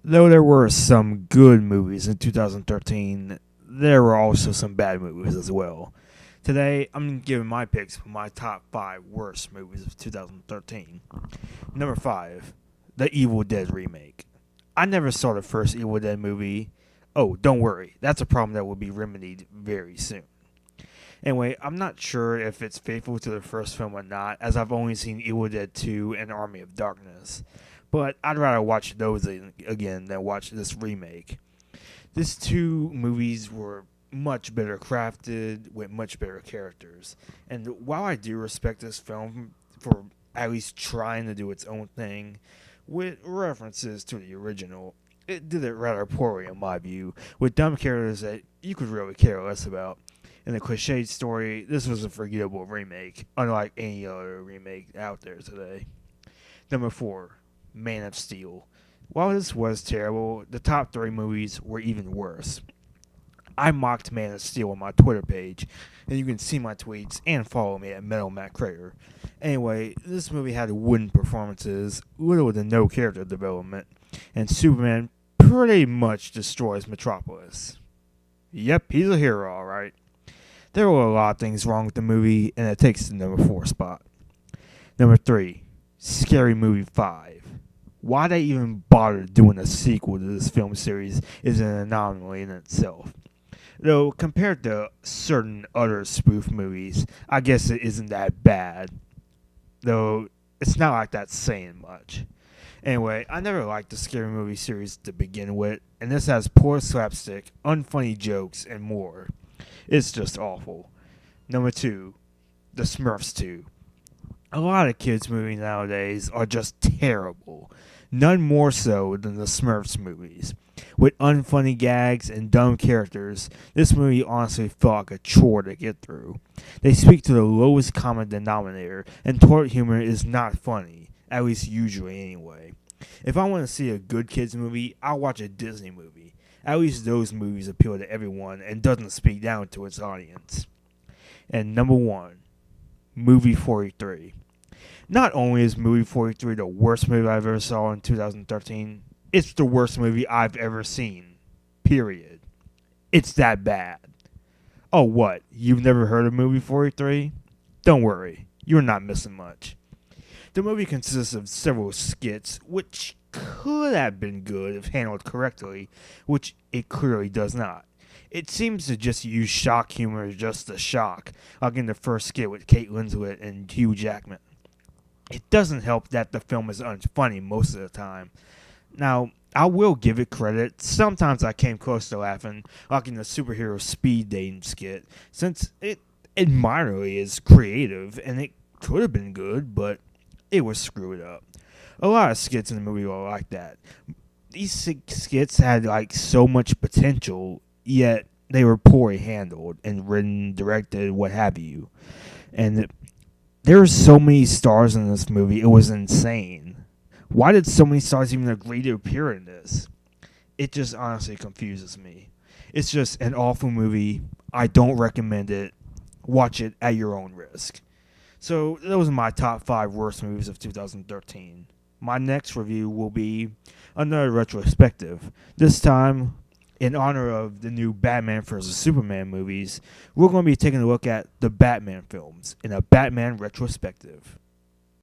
Though there were some good movies in 2013, there were also some bad movies as well. Today, I'm giving my picks for my top 5 worst movies of 2013. Number 5, The Evil Dead Remake. I never saw the first Evil Dead movie. Oh, don't worry, that's a problem that will be remedied very soon. Anyway, I'm not sure if it's faithful to the first film or not, as I've only seen Evil Dead 2 and Army of Darkness. But I'd rather watch those again than watch this remake. These two movies were much better crafted with much better characters. And while I do respect this film for at least trying to do its own thing with references to the original, it did it rather poorly in my view, with dumb characters that you could really care less about. In the cliched story, this was a forgettable remake, unlike any other remake out there today. Number 4, Man of Steel. While this was terrible, the top 3 movies were even worse. I mocked Man of Steel on my Twitter page, and you can see my tweets and follow me at Metal Matt Crater. Anyway, this movie had wooden performances, little to no character development, and Superman pretty much destroys Metropolis. Yep, he's a hero, alright. There were a lot of things wrong with the movie, and it takes the number 4 spot. Number 3, Scary Movie 5. Why they even bother doing a sequel to this film series is an anomaly in itself. Though, compared to certain other spoof movies, I guess it isn't that bad. Though, it's not like that's saying much. Anyway, I never liked the Scary Movie series to begin with, and this has poor slapstick, unfunny jokes, and more. It's just awful. Number 2, The Smurfs 2. A lot of kids' movies nowadays are just terrible. None more so than the Smurfs movies. With unfunny gags and dumb characters, this movie honestly felt like a chore to get through. They speak to the lowest common denominator, and toilet humor is not funny, at least usually anyway. If I want to see a good kids movie, I'll watch a Disney movie. At least those movies appeal to everyone and doesn't speak down to its audience. And number 1, Movie 43. Not only is Movie 43 the worst movie I've ever saw in 2013, it's the worst movie I've ever seen. Period. It's that bad. Oh, what? You've never heard of Movie 43? Don't worry, you're not missing much. The movie consists of several skits, which could have been good if handled correctly, which it clearly does not. It seems to just use shock humor just to shock, like in the first skit with Kate Winslet and Hugh Jackman. It doesn't help that the film is unfunny most of the time. Now, I will give it credit. Sometimes I came close to laughing, like in the superhero speed dating skit, since it admirably is creative, and it could have been good, but it was screwed up. A lot of skits in the movie were like that. These skits had like so much potential, yet they were poorly handled and written, directed, what have you. And there were so many stars in this movie, it was insane. Why did so many stars even agree to appear in this? It just honestly confuses me. It's just an awful movie. I don't recommend it. Watch it at your own risk. So those are my top 5 worst movies of 2013. My next review will be another retrospective. This time, in honor of the new Batman vs. Superman movies, we're going to be taking a look at the Batman films in a Batman retrospective.